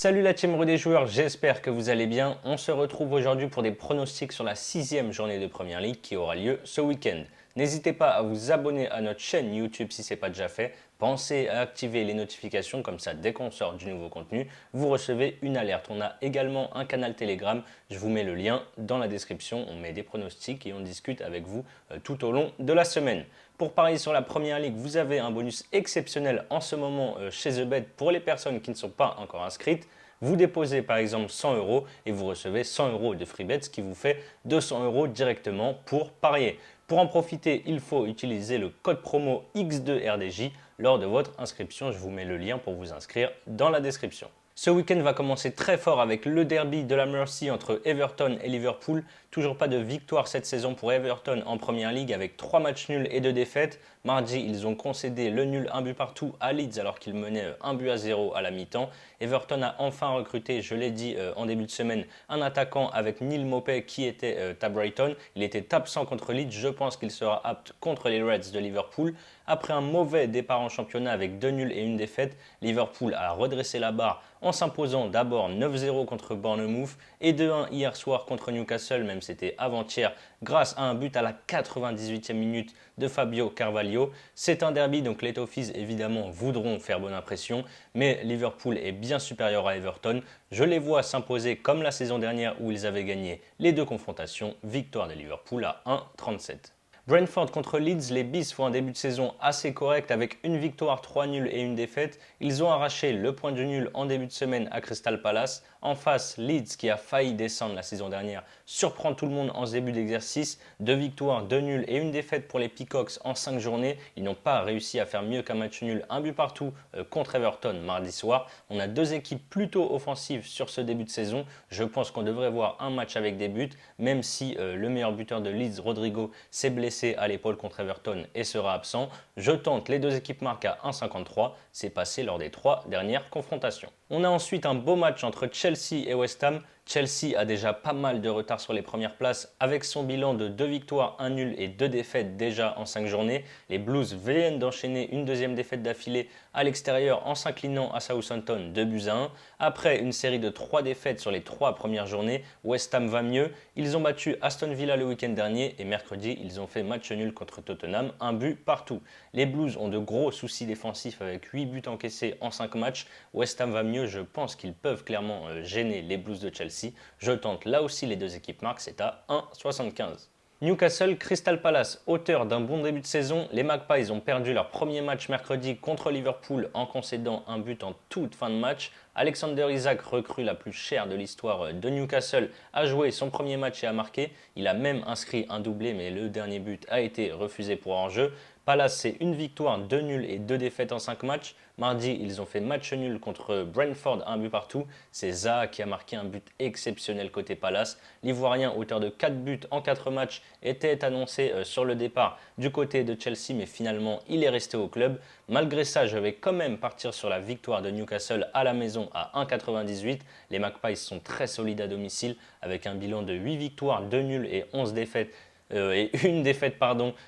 Salut la team des joueurs, j'espère que vous allez bien. On se retrouve aujourd'hui pour des pronostics sur la 6e journée de Premier League qui aura lieu ce week-end. N'hésitez pas à vous abonner à notre chaîne YouTube si ce n'est pas déjà fait. Pensez à activer les notifications, comme ça dès qu'on sort du nouveau contenu, vous recevez une alerte. On a également un canal Telegram, je vous mets le lien dans la description. On met des pronostics et on discute avec vous tout au long de la semaine. Pour parier sur la Première Ligue, vous avez un bonus exceptionnel en ce moment chez TheBet pour les personnes qui ne sont pas encore inscrites. Vous déposez par exemple 100 € et vous recevez 100 € de free bet, ce qui vous fait 200 € directement pour parier. Pour en profiter, il faut utiliser le code promo X2RDJ lors de votre inscription. Je vous mets le lien pour vous inscrire dans la description. Ce week-end va commencer très fort avec le derby de la Mercy entre Everton et Liverpool. Toujours pas de victoire cette saison pour Everton en Première Ligue avec 3 matchs nuls et 2 défaites. Mardi, ils ont concédé le nul 1 but partout à Leeds alors qu'ils menaient 1 but à 0 à la mi-temps. Everton a enfin recruté, je l'ai dit en début de semaine, un attaquant avec Neil Maupay qui était à Brighton. Il était absent contre Leeds, je pense qu'il sera apte contre les Reds de Liverpool. Après un mauvais départ en championnat avec 2 nuls et 1 défaite, Liverpool a redressé la barre en s'imposant d'abord 9-0 contre Bournemouth et 2-1 hier soir contre Newcastle, même c'était avant-hier, grâce à un but à la 98e minute de Fabio Carvalho. C'est un derby, donc les Toffees évidemment voudront faire bonne impression, mais Liverpool est bien supérieur à Everton. Je les vois s'imposer comme la saison dernière où ils avaient gagné les deux confrontations, victoire de Liverpool à 1,37. Brentford contre Leeds, les Bees font un début de saison assez correct avec une victoire, 3 nuls et une défaite. Ils ont arraché le point du nul en début de semaine à Crystal Palace. En face, Leeds, qui a failli descendre la saison dernière, surprend tout le monde en ce début d'exercice. 2 victoires, 2 nuls et une défaite pour les Peacocks en 5 journées. Ils n'ont pas réussi à faire mieux qu'un match nul, un but partout contre Everton mardi soir. On a deux équipes plutôt offensives sur ce début de saison. Je pense qu'on devrait voir un match avec des buts, même si le meilleur buteur de Leeds, Rodrigo, s'est blessé à l'épaule contre Everton et sera absent. Je tente les deux équipes marquent à 1,53. C'est passé lors des 3 dernières confrontations. On a ensuite un beau match entre Chelsea et West Ham. Chelsea a déjà pas mal de retard sur les premières places avec son bilan de 2 victoires, 1 nul et 2 défaites déjà en 5 journées. Les Blues viennent d'enchaîner une deuxième défaite d'affilée à l'extérieur en s'inclinant à Southampton 2 buts à 1. Après une série de 3 défaites sur les 3 premières journées, West Ham va mieux. Ils ont battu Aston Villa le week-end dernier et mercredi, ils ont fait match nul contre Tottenham, un but partout. Les Blues ont de gros soucis défensifs avec 8 buts encaissés en 5 matchs. West Ham va mieux, je pense qu'ils peuvent clairement gêner les Blues de Chelsea. Je tente là aussi les deux équipes marquent, c'est à 1,75. Newcastle, Crystal Palace, auteur d'un bon début de saison, les Magpies ont perdu leur premier match mercredi contre Liverpool en concédant un but en toute fin de match. Alexander Isak, recrue la plus chère de l'histoire de Newcastle, a joué son premier match et a marqué. Il a même inscrit un doublé, mais le dernier but a été refusé pour hors-jeu. Palace, c'est une victoire, 2 nuls et 2 défaites en 5 matchs. Mardi, ils ont fait match nul contre Brentford, un but partout. C'est Zaha qui a marqué un but exceptionnel côté Palace. L'Ivoirien, auteur de 4 buts en 4 matchs, était annoncé sur le départ du côté de Chelsea, mais finalement, il est resté au club. Malgré ça, je vais quand même partir sur la victoire de Newcastle à la maison à 1,98. Les Magpies sont très solides à domicile avec un bilan de 8 victoires, 2 nuls et 11 défaites. Et une défaite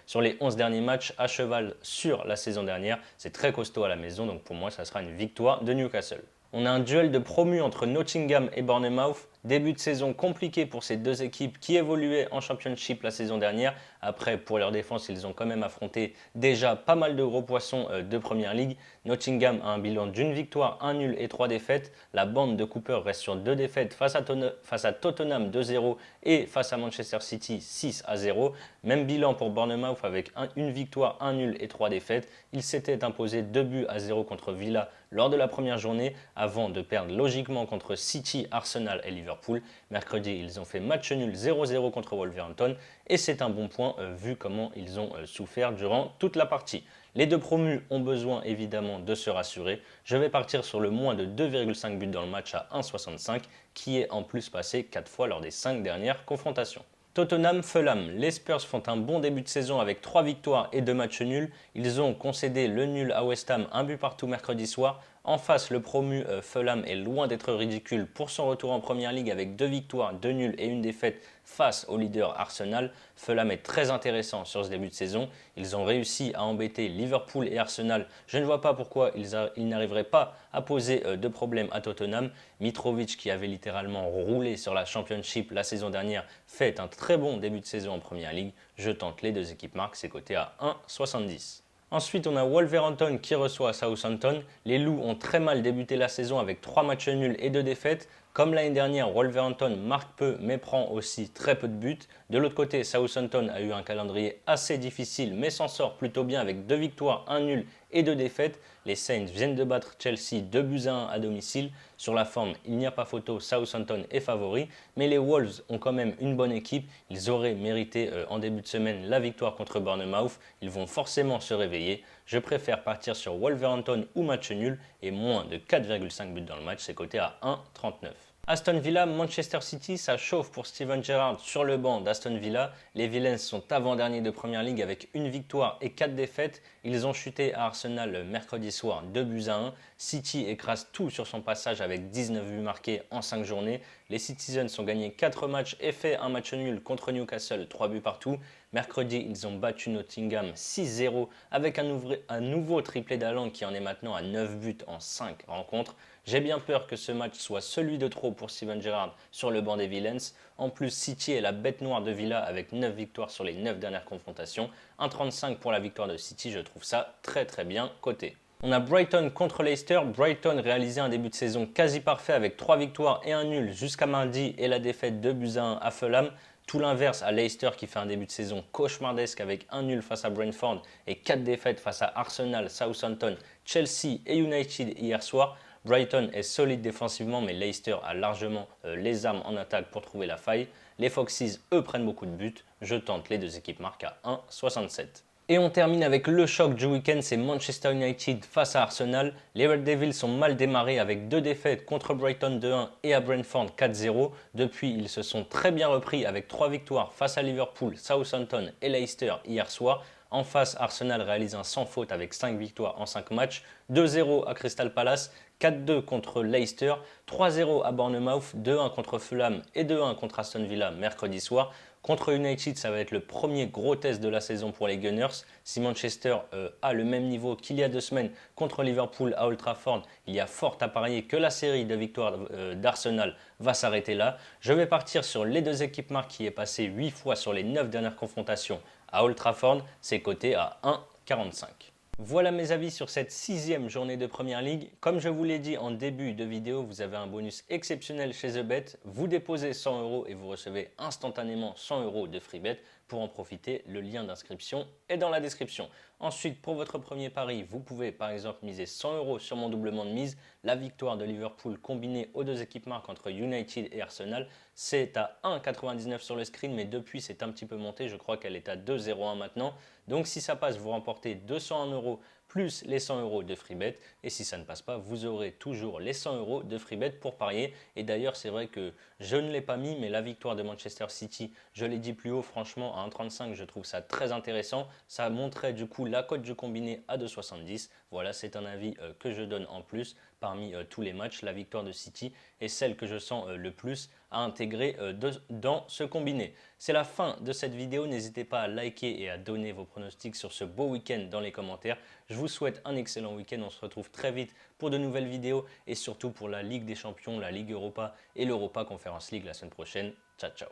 sur les 11 derniers matchs à cheval sur la saison dernière. C'est très costaud à la maison, donc pour moi, ça sera une victoire de Newcastle. On a un duel de promus entre Nottingham et Bournemouth. Début de saison compliqué pour ces deux équipes qui évoluaient en Championship la saison dernière. Après, pour leur défense, ils ont quand même affronté déjà pas mal de gros poissons de Première Ligue. Nottingham a un bilan d'une victoire, un nul et 3 défaites. La bande de Cooper reste sur 2 défaites face à Tottenham 2-0 et face à Manchester City 6-0. Même bilan pour Bournemouth avec une victoire, un nul et 3 défaites. Ils s'étaient imposés 2 buts à 0 contre Villa lors de la première journée avant de perdre logiquement contre City, Arsenal et Liverpool. Mercredi, ils ont fait match nul 0-0 contre Wolverhampton et c'est un bon point vu comment ils ont souffert durant toute la partie. Les deux promus ont besoin évidemment de se rassurer. Je vais partir sur le moins de 2,5 buts dans le match à 1,65 qui est en plus passé 4 fois lors des 5 dernières confrontations. Tottenham-Fulham, les Spurs font un bon début de saison avec 3 victoires et 2 matchs nuls. Ils ont concédé le nul à West Ham, un but partout mercredi soir. En face, le promu Fulham est loin d'être ridicule pour son retour en Première Ligue avec 2 victoires, 2 nuls et une défaite face au leader Arsenal. Fulham est très intéressant sur ce début de saison. Ils ont réussi à embêter Liverpool et Arsenal. Je ne vois pas pourquoi ils n'arriveraient pas à poser de problème à Tottenham. Mitrovic, qui avait littéralement roulé sur la Championship la saison dernière, fait un très bon début de saison en Première Ligue. Je tente les deux équipes marques, c'est coté à 1,70. Ensuite, on a Wolverhampton qui reçoit Southampton. Les Loups ont très mal débuté la saison avec 3 matchs nuls et 2 défaites. Comme l'année dernière, Wolverhampton marque peu mais prend aussi très peu de buts. De l'autre côté, Southampton a eu un calendrier assez difficile mais s'en sort plutôt bien avec 2 victoires, 1 nul et 2 défaites. Les Saints viennent de battre Chelsea 2-1 à domicile. Sur la forme, il n'y a pas photo, Southampton est favori. Mais les Wolves ont quand même une bonne équipe. Ils auraient mérité en début de semaine la victoire contre Bournemouth. Ils vont forcément se réveiller. Je préfère partir sur Wolverhampton ou match nul et moins de 4,5 buts dans le match. C'est coté à 1,39. Aston Villa, Manchester City, ça chauffe pour Steven Gerrard sur le banc d'Aston Villa. Les Villains sont avant-derniers de Première Ligue avec une victoire et 4 défaites. Ils ont chuté à Arsenal mercredi soir 2-1. City écrase tout sur son passage avec 19 buts marqués en 5 journées. Les Citizens ont gagné 4 matchs et fait un match nul contre Newcastle, 3 buts partout. Mercredi, ils ont battu Nottingham 6-0 avec un nouveau triplé d'Haaland qui en est maintenant à 9 buts en 5 rencontres. J'ai bien peur que ce match soit celui de trop pour Steven Gerrard sur le banc des Villains. En plus, City est la bête noire de Villa avec 9 victoires sur les 9 dernières confrontations. 1,35 pour la victoire de City, je trouve ça très bien coté. On a Brighton contre Leicester. Brighton réalisait un début de saison quasi parfait avec 3 victoires et un nul jusqu'à mardi et la défaite 2-1 à Fulham. Tout l'inverse à Leicester qui fait un début de saison cauchemardesque avec un nul face à Brentford et 4 défaites face à Arsenal, Southampton, Chelsea et United hier soir. Brighton est solide défensivement mais Leicester a largement les armes en attaque pour trouver la faille. Les Foxes, eux, prennent beaucoup de buts. Je tente les deux équipes marques à 1,67. Et on termine avec le choc du week-end, c'est Manchester United face à Arsenal. Les Red Devils sont mal démarrés avec 2 défaites contre Brighton 2-1 et à Brentford 4-0. Depuis, ils se sont très bien repris avec 3 victoires face à Liverpool, Southampton et Leicester hier soir. En face, Arsenal réalise un sans faute avec 5 victoires en 5 matchs, 2-0 à Crystal Palace, 4-2 contre Leicester, 3-0 à Bournemouth, 2-1 contre Fulham et 2-1 contre Aston Villa mercredi soir. Contre United, ça va être le premier gros test de la saison pour les Gunners. Si Manchester a le même niveau qu'il y a 2 semaines contre Liverpool à Old Trafford, il y a fort à parier que la série de victoires d'Arsenal va s'arrêter là. Je vais partir sur les deux équipes marques qui est passé 8 fois sur les 9 dernières confrontations à Old Trafford. C'est coté à 1,45. Voilà mes avis sur cette 6e journée de Première Ligue. Comme je vous l'ai dit en début de vidéo, vous avez un bonus exceptionnel chez TheBet. Vous déposez 100 € et vous recevez instantanément 100 € de free bet. Pour en profiter, le lien d'inscription est dans la description. Ensuite, pour votre premier pari, vous pouvez par exemple miser 100 € sur mon doublement de mise. La victoire de Liverpool combinée aux deux équipes marques entre United et Arsenal, c'est à 1,99 sur le screen, mais depuis c'est un petit peu monté. Je crois qu'elle est à 2,01 maintenant. Donc si ça passe, vous remportez 201 € plus les 100 € de free bet. Et si ça ne passe pas, vous aurez toujours les 100 € de free bet pour parier. Et d'ailleurs, c'est vrai que je ne l'ai pas mis, mais la victoire de Manchester City, je l'ai dit plus haut, franchement, à 1,35, je trouve ça très intéressant. Ça montrait du coup la cote du combiné à 2,70. Voilà, c'est un avis que je donne en plus. Parmi tous les matchs, la victoire de City est celle que je sens le plus à intégrer dans ce combiné. C'est la fin de cette vidéo. N'hésitez pas à liker et à donner vos pronostics sur ce beau week-end dans les commentaires. Je vous souhaite un excellent week-end. On se retrouve très vite pour de nouvelles vidéos et surtout pour la Ligue des Champions, la Ligue Europa et l'Europa Conference League la semaine prochaine. Ciao, ciao.